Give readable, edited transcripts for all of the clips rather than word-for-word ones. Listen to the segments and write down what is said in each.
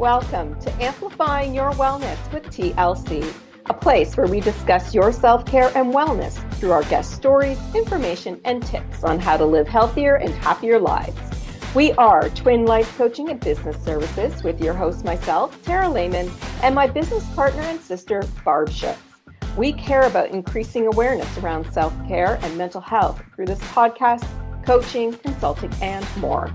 Welcome to Amplifying Your Wellness with TLC, a place where we discuss your self-care and wellness through our guest stories, information, and tips on how to live healthier and happier lives. We are Twin Life Coaching and Business Services with your host, myself, Tara Lehman, and my business partner and sister, Barb Schutz. We care about increasing awareness around self-care and mental health through this podcast, coaching, consulting, and more.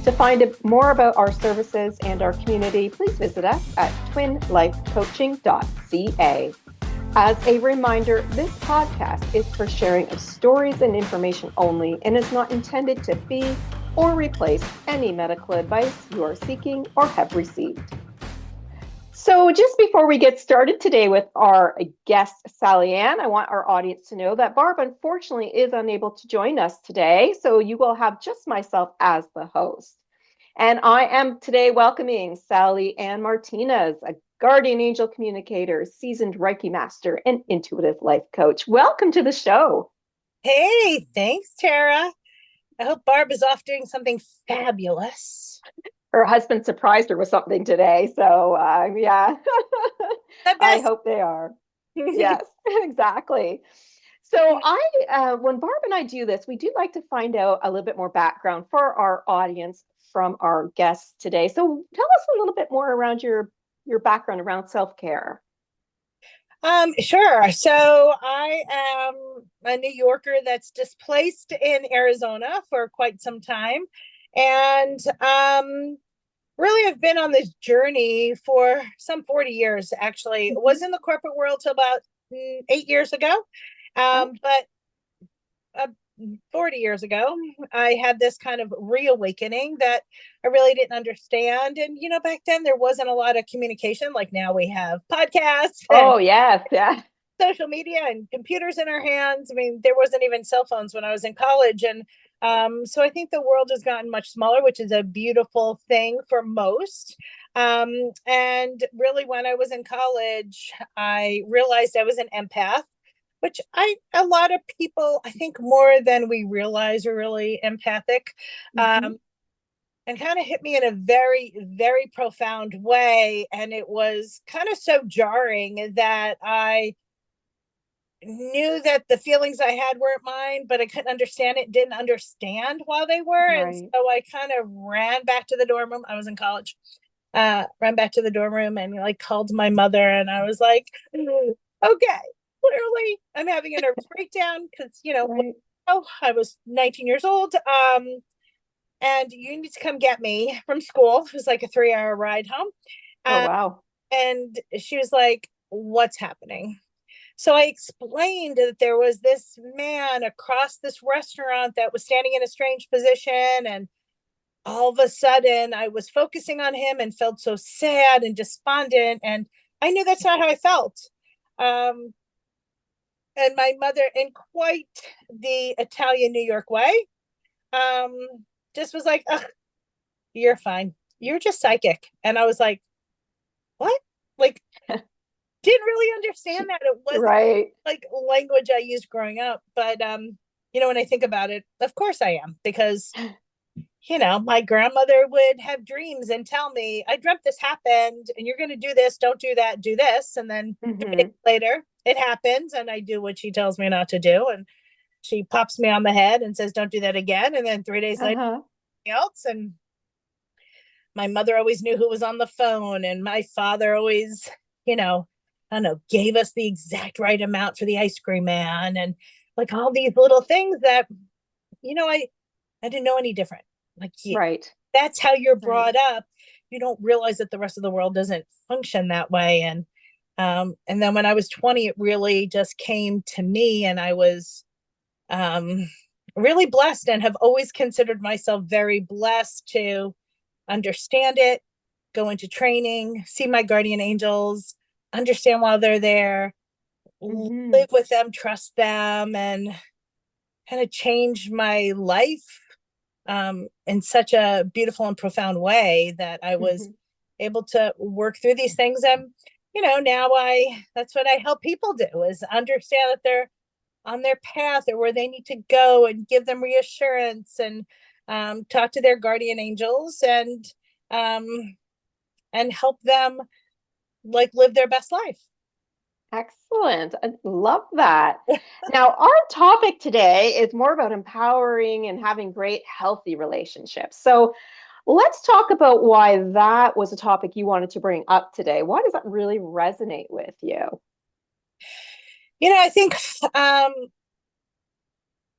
To find out more about our services and our community, please visit us at twinlifecoaching.ca. As a reminder, this podcast is for sharing of stories and information only and is not intended to be or replace any medical advice you are seeking or have received. So just before we get started today with our guest, Sallyann, I want our audience to know that Barb unfortunately is unable to join us today, so you will have just myself as the host. And I am today welcoming Sallyann Martinez, a guardian angel communicator, seasoned Reiki Master, and intuitive life coach. Welcome to the show. Hey, thanks, Tara. I hope Barb is off doing something fabulous. Her husband surprised her with something today. So yeah, I hope they are. Yes, exactly. So when Barb and I do this, we do like to find out a little bit more background for our audience from our guests today. So tell us a little bit more around your background around self-care. Sure. So I am a New Yorker that's displaced in Arizona for quite some time. And really, I've been on this journey for some 40 years, actually. Mm-hmm. Was in the corporate world till about 8 years ago. But 40 years ago, I had this kind of reawakening that I really didn't understand. And, back then there wasn't a lot of communication like now we have podcasts. Oh, yes. Yeah. Social media and computers in our hands. I mean, there wasn't even cell phones when I was in college. And so I think the world has gotten much smaller, which is a beautiful thing for most. And really, when I was in college, I realized I was an empath, which a lot of people, I think more than we realize, are really empathic. Mm-hmm. And kind of hit me in a very, very profound way. And it was kind of so jarring that I knew that the feelings I had weren't mine, but I couldn't understand it, didn't understand why they were. Right. And so I kind of ran back to the dorm room. I was in college, ran back to the dorm room and called my mother. And I was like, okay, clearly I'm having a nervous breakdown because, right. I was 19 years old. And you need to come get me from school. It was like a 3-hour ride home. Oh, wow. And she was like, what's happening? So I explained that there was this man across this restaurant that was standing in a strange position. And all of a sudden I was focusing on him and felt so sad and despondent. And I knew that's not how I felt. And my mother, in quite the Italian New York way, just was like, you're fine. You're just psychic. And I was like, what? Didn't really understand that. It wasn't right. Language I used growing up. But, when I think about it, of course I am, because, my grandmother would have dreams and tell me, I dreamt this happened and you're going to do this. Don't do that. Do this. And then 3 days later it happens and I do what she tells me not to do. And she pops me on the head and says, don't do that again. And then 3 days later, else. And my mother always knew who was on the phone. And my father always, gave us the exact right amount for the ice cream man. And all these little things that, I didn't know any different. Right. That's how you're brought up. You don't realize that the rest of the world doesn't function that way. And then when I was 20, it really just came to me, and I was really blessed and have always considered myself very blessed to understand it, go into training, see my guardian angels, understand why they're there, live with them, trust them, and kind of change my life in such a beautiful and profound way that I was able to work through these things. And, now that's what I help people do, is understand that they're on their path or where they need to go, and give them reassurance and talk to their guardian angels. And and help them like live their best life. Excellent. I love that. Now, our topic today is more about empowering and having great, healthy relationships. So, let's talk about why that was a topic you wanted to bring up today. Why does that really resonate with you? I think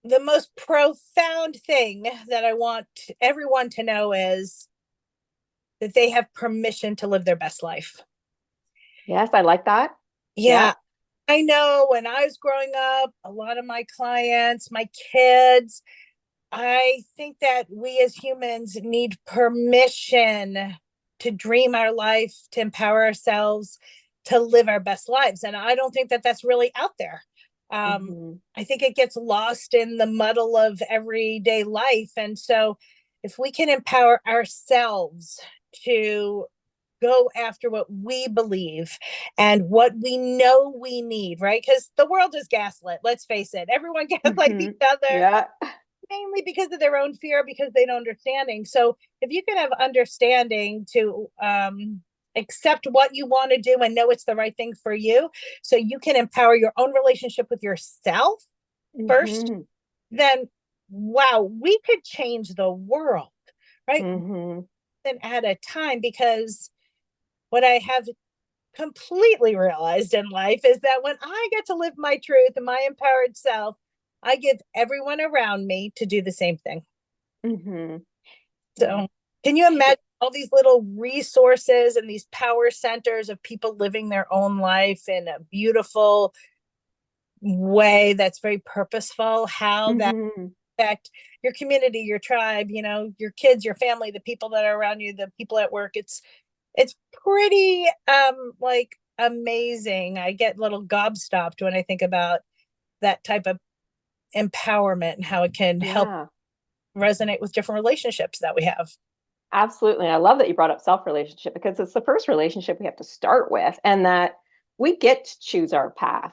the most profound thing that I want everyone to know is that they have permission to live their best life. Yes, I like that. Yeah. Yeah. I know when I was growing up, a lot of my clients, my kids, I think that we as humans need permission to dream our life, to empower ourselves, to live our best lives. And I don't think that that's really out there. Hmm. I think it gets lost in the muddle of everyday life. And so, if we can empower ourselves to go after what we believe and what we know we need, right? Because the world is gaslit. Let's face it. Everyone gaslights Hmm. each other, Yeah. mainly because of their own fear, because they don't understanding. So if you can have understanding to accept what you want to do and know it's the right thing for you, so you can empower your own relationship with yourself first, Hmm. then wow, we could change the world, right? Hmm. And at a time, because what I have completely realized in life is that when I get to live my truth and my empowered self, I give everyone around me to do the same thing. Hmm. Yeah. So, can you imagine all these little resources and these power centers of people living their own life in a beautiful way that's very purposeful? How that Hmm. affect your community, your tribe, your kids, your family, the people that are around you, the people at work. It's pretty like amazing. I get a little gobstopped when I think about that type of empowerment and how it can help Yeah. resonate with different relationships that we have. Absolutely. And I love that you brought up self relationship because it's the first relationship we have to start with, and that we get to choose our path.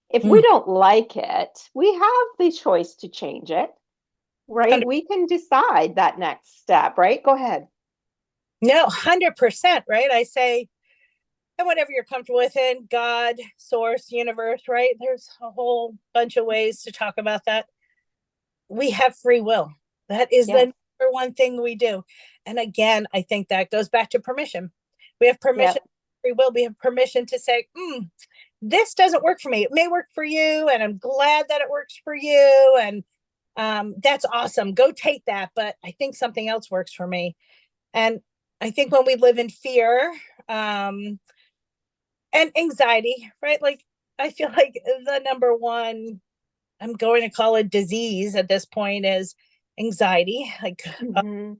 If we Mm. don't like it, we have the choice to change it, right? We can decide that next step, right? Go ahead. No, 100%, right? I say, and whatever you're comfortable with in God, source, universe, right? There's a whole bunch of ways to talk about that. We have free will. That is the Yes. number one thing we do. And again, I think that goes back to permission. We have permission, Yep. free will. We have permission to say, this doesn't work for me. It may work for you, and I'm glad that it works for you. And that's awesome. Go take that. But I think something else works for me. And I think when we live in fear and anxiety, right? Like, I feel like the number one, I'm going to call it disease at this point, is anxiety. Like, Hmm.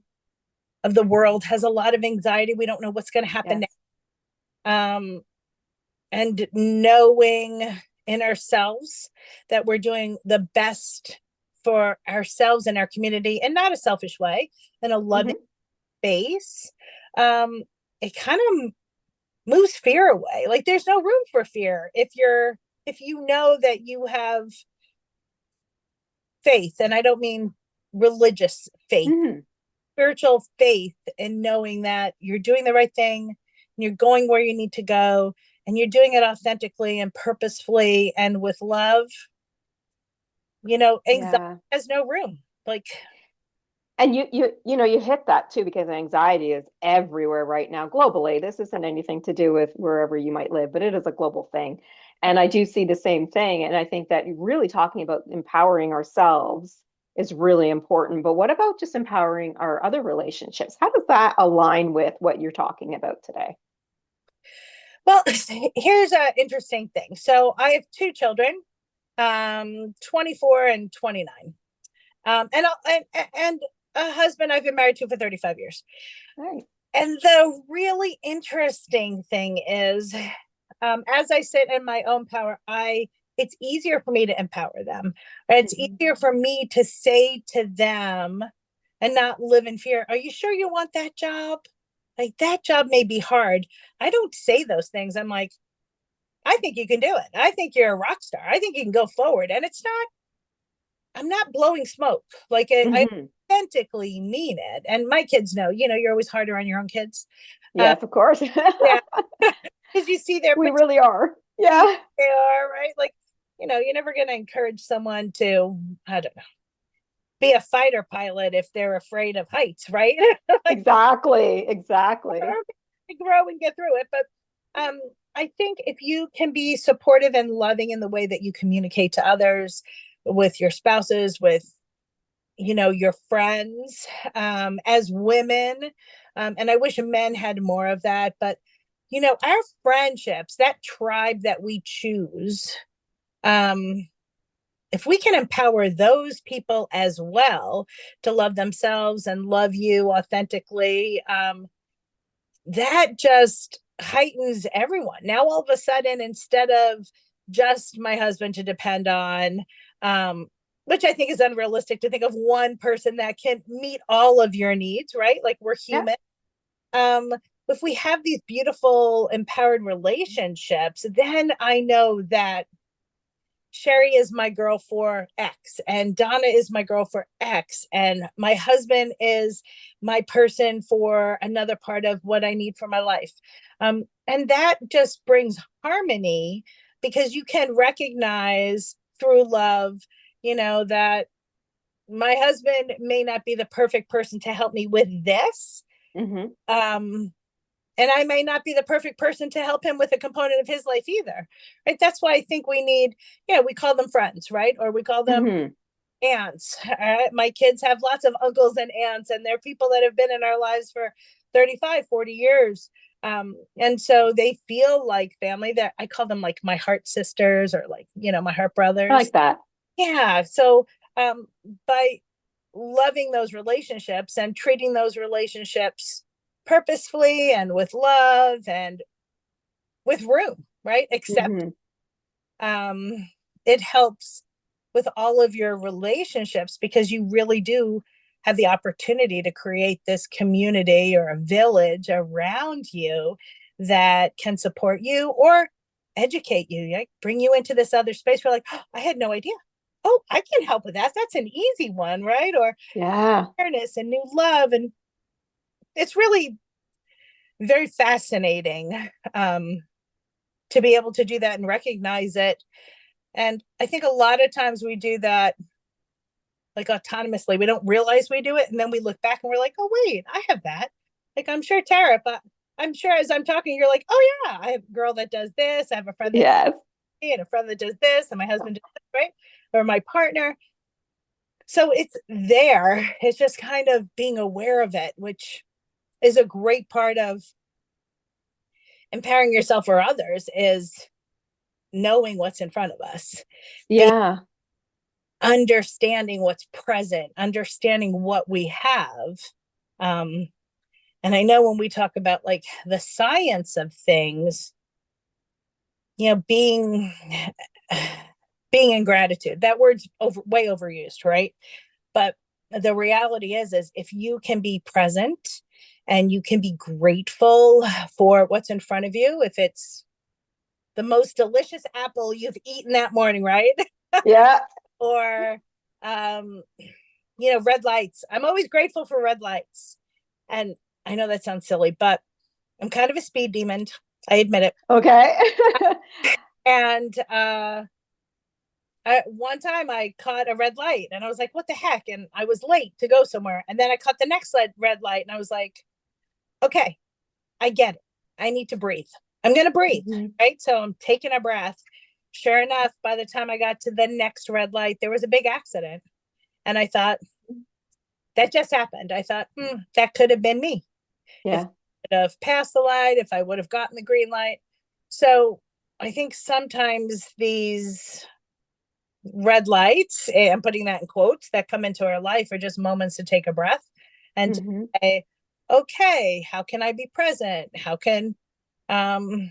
of the world has a lot of anxiety. We don't know what's going to happen Yes. next. And knowing in ourselves that we're doing the best for ourselves and our community, and not a selfish way, in a loving Hmm. space, um, it kind of moves fear away. Like, there's no room for fear if you know that you have faith, and I don't mean religious faith, Hmm. spiritual faith, in knowing that you're doing the right thing and you're going where you need to go and you're doing it authentically and purposefully and with love. Anxiety Yeah. has no room. Like, And you hit that too, because anxiety is everywhere right now globally. This isn't anything to do with wherever you might live, but it is a global thing. And I do see the same thing. And I think that really talking about empowering ourselves is really important. But what about just empowering our other relationships? How does that align with what you're talking about today? well, here's an interesting thing. So I have two children, 24 and 29. And a husband I've been married to for 35 years. Right. And the really interesting thing is, as I sit in my own power, it's easier for me to empower them. It's Hmm. easier for me to say to them and not live in fear. Are you sure you want that job? Like, that job may be hard. I don't say those things. I'm like, I think you can do it. I think you're a rock star. I think you can go forward. And I'm not blowing smoke. Like, I Hmm. authentically mean it. And my kids know, you're always harder on your own kids. Um, Yes, of course. yeah, because you see their We potential, really are. you Yeah, they are right. Like, you're never going to encourage someone to, I don't know, be a fighter pilot if they're afraid of heights, right? Like, exactly. Exactly. they grow and get through it. But I think if you can be supportive and loving in the way that you communicate to others, with your spouses, with your friends, as women, and I wish men had more of that, but our friendships, that tribe that we choose, um, if we can empower those people as well to love themselves and love you authentically, that just heightens everyone. Now, all of a sudden, instead of just my husband to depend on, um, which I think is unrealistic to think of one person that can meet all of your needs, right? Like, we're Yeah. human. Um, if we have these beautiful, empowered relationships, then I know that Sherry is my girl for X, and Donna is my girl for X, and my husband is my person for another part of what I need for my life. And that just brings harmony, because you can recognize through love, that my husband may not be the perfect person to help me with this. Hmm. Um, and I may not be the perfect person to help him with a component of his life either. Right. That's why I think we need, we call them friends, right? Or we call them Hmm. aunts. My kids have lots of uncles and aunts, and they're people that have been in our lives for 35, 40 years. And so they feel like family. That I call them like my heart sisters, or like, my heart I brothers. like that. Yeah. So by loving those relationships and treating those relationships purposefully and with love and with room, right? Except Hmm. um, it helps with all of your relationships, because you really do have the opportunity to create this community or a village around you that can support you or educate you, like bring you into this other space where, like, oh, I had no idea. Oh, I can help with that. That's an easy one, right? Or Yeah. awareness and new love. And it's really very fascinating, to be able to do that and recognize it. And I think a lot of times we do that like autonomously. We don't realize we do it. And then we look back and we're like, oh, wait, I have that. Like, I'm sure, Tara, but I'm sure as I'm talking, you're like, oh, yeah, I have a girl that does this. I have a friend that Yes. and a friend that does this, and my husband does this, right? Or my partner. So it's there. It's just kind of being aware of it, which is a great part of empowering yourself or others, is knowing what's in front of us, being Yeah. understanding what's present, understanding what we have. Um, and I know when we talk about like the science of things, being being in gratitude, that word's way overused, right? But the reality is if you can be present and you can be grateful for what's in front of you, if it's the most delicious apple you've eaten that morning, right? Yeah. Or um red lights. I'm always grateful for red lights. And I know that sounds silly, but I'm kind of a speed demon. I admit it. Okay. And one time I caught a red light and I was like, what the heck? And I was late to go somewhere. And then I caught the next red light and I was like, okay, I get it. I need to breathe. I'm going to breathe. Mhm. Right. So I'm taking a breath. Sure enough, by the time I got to the next red light, there was a big accident. And I thought, that just happened. I thought, that could have been me. If Yeah. I would have passed the light, if I would have gotten the green light. So I think sometimes these red lights, and I'm putting that in quotes, that come into our life are just moments to take a breath and to Hmm. say, okay, how can I be present? How can um,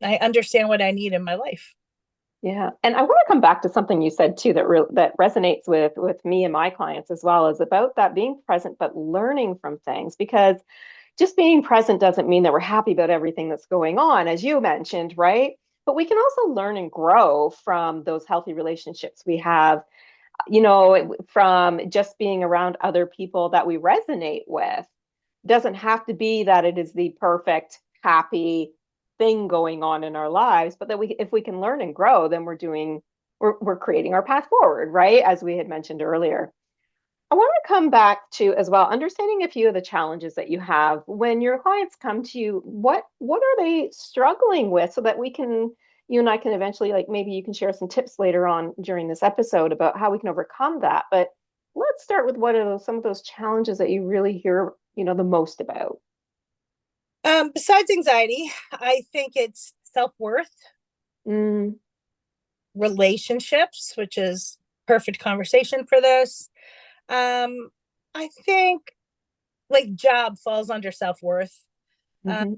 I understand what I need in my life? Yeah. And I want to come back to something you said too that resonates with me and my clients as well, is about that being present but learning from things, because just being present doesn't mean that we're happy about everything that's going on, as you mentioned, right? But we can also learn and grow from those healthy relationships we have, from just being around other people that we resonate with. doesn't have to be that it is the perfect, happy thing going on in our lives, but that if we can learn and grow, then we're creating our path forward, right? As we had mentioned earlier. I want to come back to as well, understanding a few of the challenges that you have when your clients come to you. What are they struggling with, so that you and I can eventually, like, maybe you can share some tips later on during this episode about how we can overcome that. But let's start with what are some of those challenges that you really hear, the most about. Besides anxiety, I think it's self-worth, Mm, relationships, which is perfect conversation for this. I think like job falls under self-worth. Uh, hmm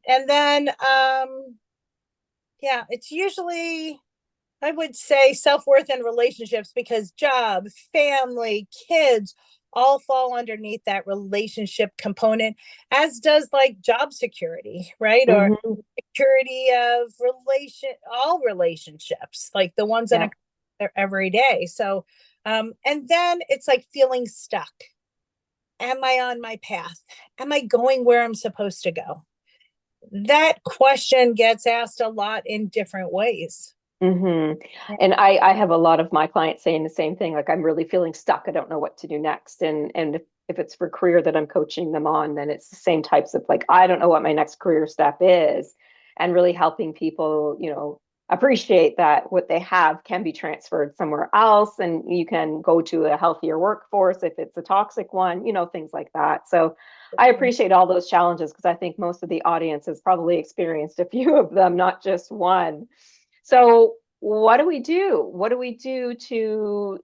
and then yeah, it's usually, I would say, self-worth and relationships, because job, family, kids all fall underneath that relationship component, as does like job security, right? Or hmm security of all relationships, like the ones that Yeah. are every day. So, and then it's like feeling stuck. Am I on my path? Am I going where I'm supposed to go? That question gets asked a lot in different ways. hmm And I have a lot of my clients saying the same thing, like, I'm really feeling stuck. I don't know what to do next. And if it's for career that I'm coaching them on, then it's the same types of, like, I don't know what my next career step is, and really helping people, appreciate that what they have can be transferred somewhere else, and you can go to a healthier workforce if it's a toxic one, things like that. So I appreciate all those challenges, because I think most of the audience has probably experienced a few of them, not just one. So, what do we do? What do we do to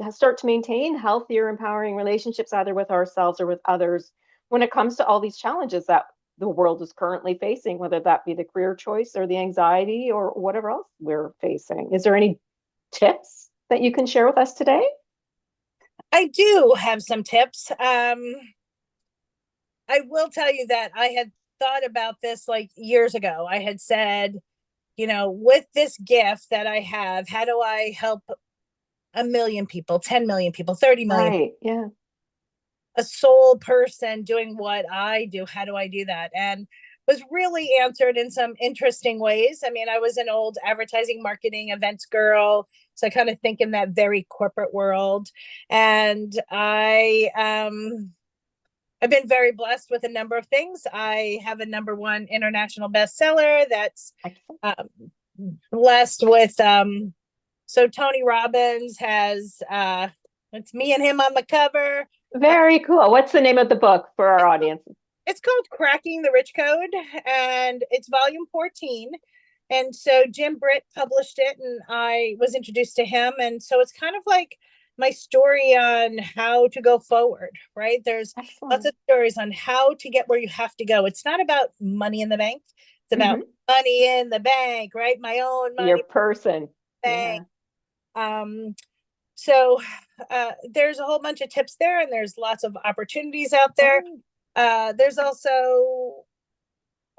start to maintain healthier, empowering relationships, either with ourselves or with others, when it comes to all these challenges that the world is currently facing, whether that be the career choice or the anxiety or whatever else we're facing? Is there any tips that you can share with us today? I do have some tips. I will tell you that I had thought about this like years ago. I had said, with this gift that I have, how do I help 1 million people, 10 million people, 30 million, Right. Yeah. a sole person doing what I do? How do I do that? And was really answered in some interesting ways. I mean, I was an old advertising, marketing, events girl. So I kind of think in that very corporate world. And I've been very blessed with a number of things. I have a #1 international bestseller that's Excellent. um, blessed with. So Tony Robbins has, it's me and him on the cover. Very cool. What's the name of the book for our It's, audience? it's called Cracking the Rich Code, and it's volume 14. And so Jim Britt published it, and I was introduced to him. And so it's kind of like my story on how to go forward, right? There's lots Excellent. of stories on how to get where you have to go. It's not about money in the bank. It's about hmm money in the bank, right? My own Your money person. in the Yeah. bank. Um, so there's a whole bunch of tips there, and there's lots of opportunities out there. Oh. There's also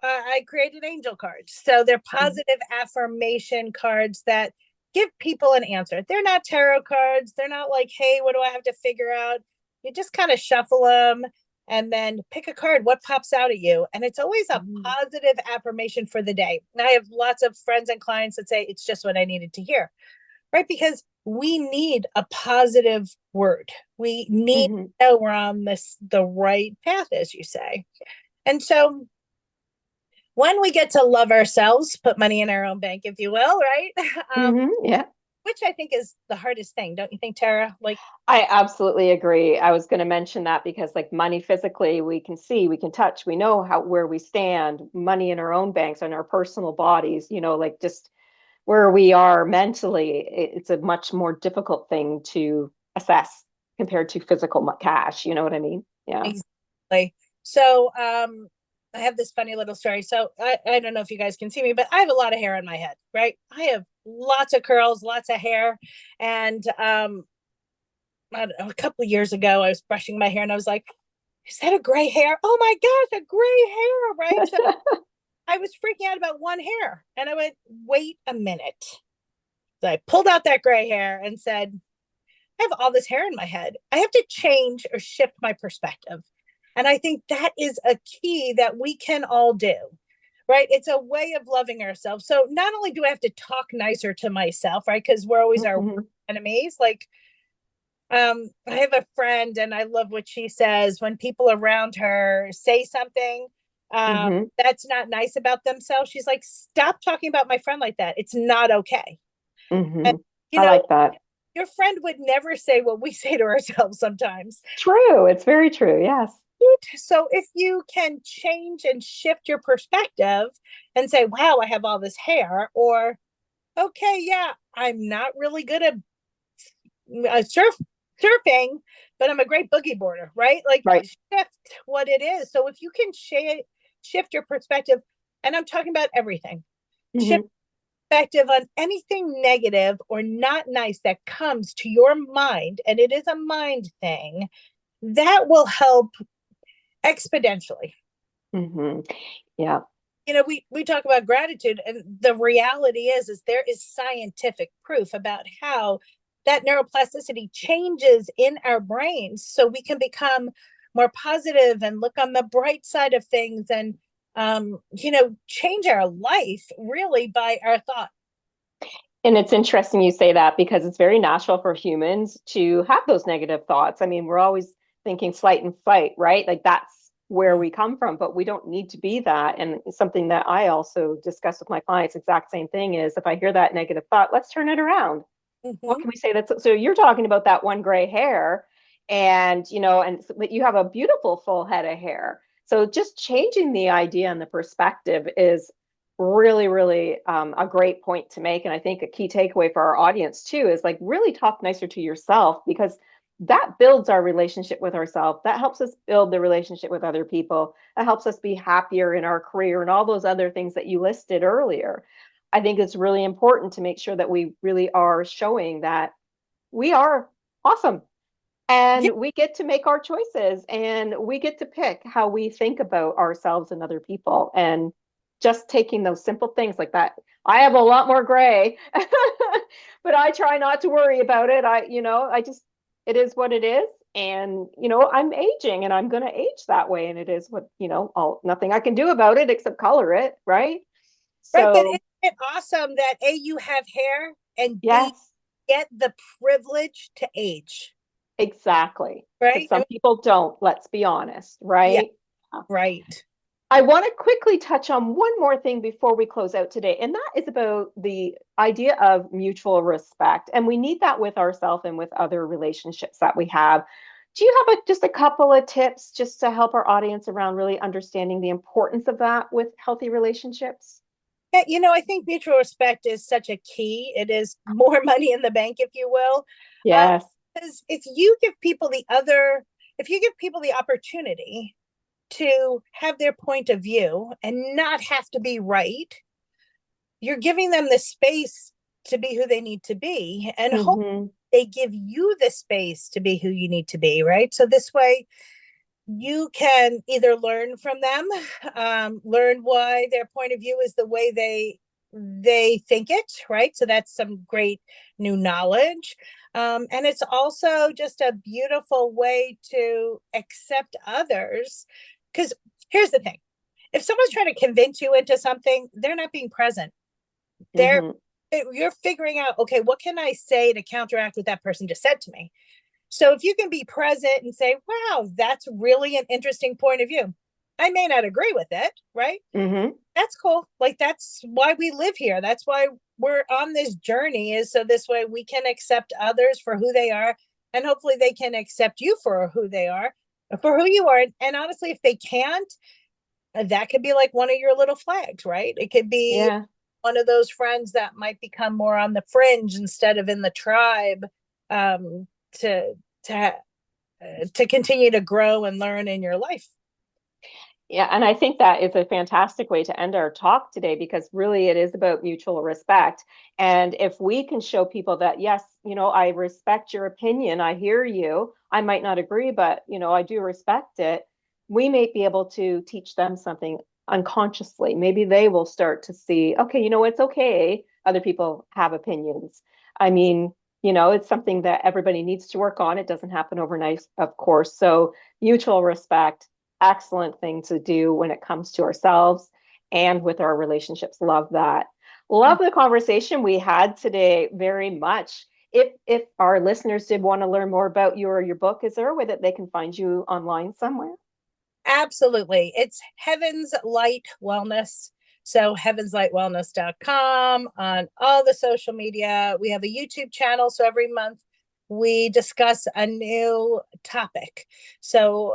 I created angel cards. So they're Mhm. positive affirmation cards that give people an answer. They're not tarot cards. They're not like, hey, what do I have to figure out? You just kind of shuffle them and then pick a card. What pops out at you? And it's always a Mhm. positive affirmation for the day. And I have lots of friends and clients that say it's just what I needed to hear, right? Because we need a positive word. We need Mhm. to know we're on the right path, as you say. And so when we get to love ourselves, put money in our own bank, if you will, right? Yeah. Which I think is the hardest thing, don't you think, Tara? Like, I absolutely agree. I was going to mention that, because, like, money physically, we can see, we can touch, we know where we stand. Money in our own banks, in our personal bodies, like, just where we are mentally, it's a much more difficult thing to assess compared to physical cash. You know what I mean? Yeah. exactly. So, I have this funny little story. So I don't know if you guys can see me, but I have a lot of hair on my head, right? I have lots of curls, lots of hair. And I don't know, a couple of years ago, I was brushing my hair and I was like, is that a gray hair? Oh my gosh, a gray hair, right? So I was freaking out about one hair. And I went, wait a minute. So I pulled out that gray hair and said, I have all this hair in my head. I have to change or shift my perspective. And I think that is a key that we can all do, right? It's a way of loving ourselves. So not only do I have to talk nicer to myself, right? Because we're always our Mm-hmm. enemies. Like, I have a friend and I love what she says when people around her say something Mm-hmm. that's not nice about themselves. She's like, stop talking about my friend like that. It's not okay. And, Mm-hmm. you I know, like that. your friend would never say what we say to ourselves sometimes. True. It's very true. Yes. So if you can change and shift your perspective and say, wow, I have all this hair, or okay, yeah, I'm not really good at surfing, but I'm a great boogie boarder, right? Like Right. shift what it is. So if you can shift your perspective, and I'm talking about everything, shift Mm-hmm. perspective on anything negative or not nice that comes to your mind, and it is a mind thing, that will help exponentially. Mm-hmm. Yeah. We talk about gratitude, and the reality is there is scientific proof about how that neuroplasticity changes in our brains so we can become more positive and look on the bright side of things, and change our life really by our thought. And it's interesting you say that because it's very natural for humans to have those negative thoughts. I mean, we're always thinking flight and fight, right? Like that's where we come from, but we don't need to be that. And something that I also discuss with my clients, exact same thing is if I hear that negative thought, let's turn it around. What Mm-hmm. can we say that's so you're talking about that one gray hair and but you have a beautiful full head of hair. So just changing the idea and the perspective is really, really a great point to make. And I think a key takeaway for our audience too is like really talk nicer to yourself because that builds our relationship with ourselves. That helps us build the relationship with other people. That helps us be happier in our career and all those other things that you listed earlier. I think it's really important to make sure that we really are showing that we are awesome Yeah, and we get to make our choices and we get to pick how we think about ourselves and other people. And just taking those simple things like that. I have a lot more gray, but I try not to worry about it. It is what it is. And, I'm aging and I'm going to age that way. And it is what, nothing I can do about it except color it. Right. right. But So, isn't it awesome that A, you have hair, and B, yes. get the privilege to age, Exactly. Because right? I some mean, people don't, let's be honest, yeah, right? right. I want to quickly touch on one more thing before we close out today, and that is about the idea of mutual respect. And we need that with ourselves and with other relationships that we have. Do you have just a couple of tips just to help our audience around really understanding the importance of that with healthy relationships? Yeah, I think mutual respect is such a key. It is more money in the bank, if you will. Um, Yes. because if you give people the opportunity to have their point of view and not have to be right, you're giving them the space to be who they need to be, and hope Hmm. they give you the space to be who you need to be, right? So this way you can either learn from them, learn why their point of view is the way they think it, right? So that's some great new knowledge. And it's also just a beautiful way to accept others. Because here's the thing: if someone's trying to convince you into something, they're not being present. They're Hmm. you're figuring out, okay, what can I say to counteract what that person just said to me? So if you can be present and say, wow, that's really an interesting point of view. I may not agree with it, right? Hmm. That's cool. Like that's why we live here. That's why we're on this journey, is so this way we can accept others for who they are, and hopefully they can accept you for who they are, for who you are. And honestly, if they can't, that could be like one of your little flags, right? It could be Yeah. one of those friends that might become more on the fringe instead of in the tribe, to to to continue to grow and learn in your life. Yeah, and I think that is a fantastic way to end our talk today because really it is about mutual respect. And if we can show people that, yes, I respect your opinion, I hear you, I might not agree, but, I do respect it, we may be able to teach them something unconsciously. Maybe they will start to see, okay, it's okay. Other people have opinions. I mean, it's something that everybody needs to work on. It doesn't happen overnight, of course. So mutual respect excellent thing to do when it comes to ourselves and with our relationships. Love that. Love the conversation we had today very much. If our listeners did want to learn more about you or your book, is there a way that they can find you online somewhere? Absolutely. It's Heaven's Light Wellness. So heavenslightwellness.com, on all the social media. We have a YouTube channel. So every month we discuss a new topic. So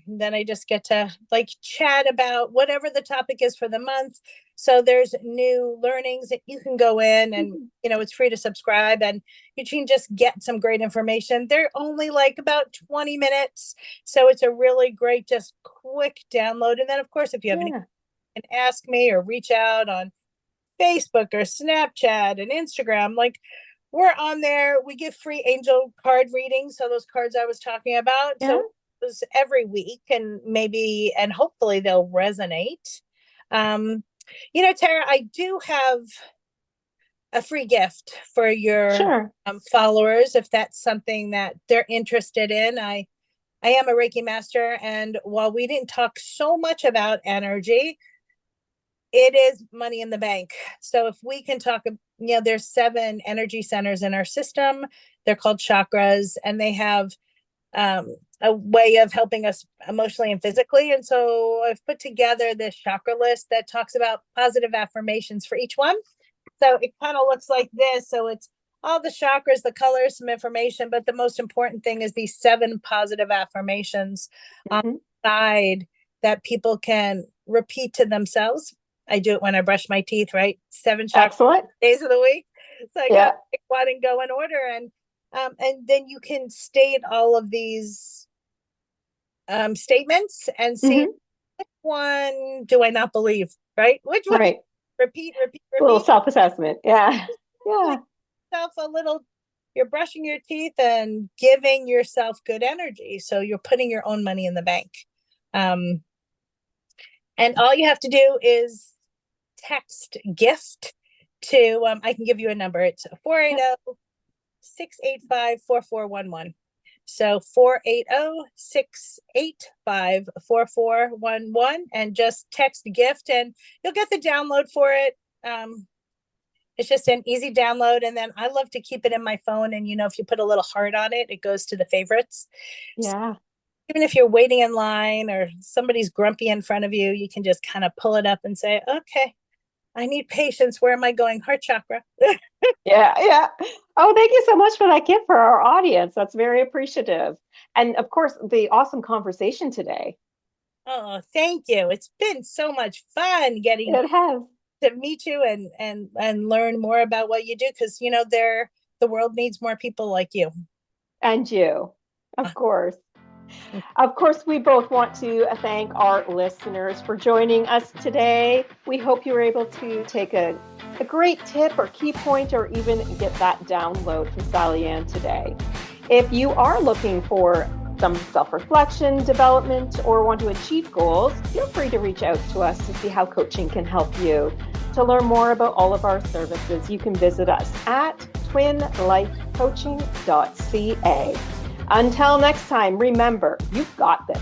then I just get to like chat about whatever the topic is for the month. So there's new learnings that you can go in and, it's free to subscribe and you can just get some great information. They're only like about 20 minutes. So it's a really great, just quick download. And then of course, if you have any, and ask me or reach out on Facebook or Snapchat and Instagram, like we're on there. We give free angel card readings. So those cards I was talking about. Yeah. So it was every week and hopefully they'll resonate. Tara, I do have a free gift for your followers if that's something that they're interested in. I am a Reiki Master, and while we didn't talk so much about energy, it is money in the bank. So if we can talk, there's 7 energy centers in our system. They're called chakras, and they have a way of helping us emotionally and physically. And so I've put together this chakra list that talks about positive affirmations for each one. So it kind of looks like this. So it's all the chakras, the colors, some information, but the most important thing is these 7 positive affirmations on the side that people can repeat to themselves. I do it when I brush my teeth, right? 7 chakras days of the week. So I got to pick one and go in order. And then you can state all of these statements and see which one do I not believe, right? Which one? Right. Repeat. A little self-assessment. Yeah. You're brushing your teeth and giving yourself good energy. So you're putting your own money in the bank. And all you have to do is text gift to, I can give you a number. It's 480-685-4411. So 480-685-4411, and just text gift and you'll get the download for it. It's just an easy download. And then I love to keep it in my phone. And, if you put a little heart on it, it goes to the favorites. Yeah. So even if you're waiting in line or somebody's grumpy in front of you, you can just kind of pull it up and say, okay, I need patience. Where am I going? Heart chakra. Yeah. Oh, thank you so much for that gift for our audience. That's very appreciative. And of course, the awesome conversation today. Oh, thank you. It's been so much fun getting to meet you and learn more about what you do. Because, the world needs more people like you. And you, of course. Of course, we both want to thank our listeners for joining us today. We hope you were able to take a great tip or key point or even get that download from Sallyann today. If you are looking for some self-reflection, development, or want to achieve goals, feel free to reach out to us to see how coaching can help you. To learn more about all of our services, you can visit us at twinlifecoaching.ca. Until next time, remember, you've got this.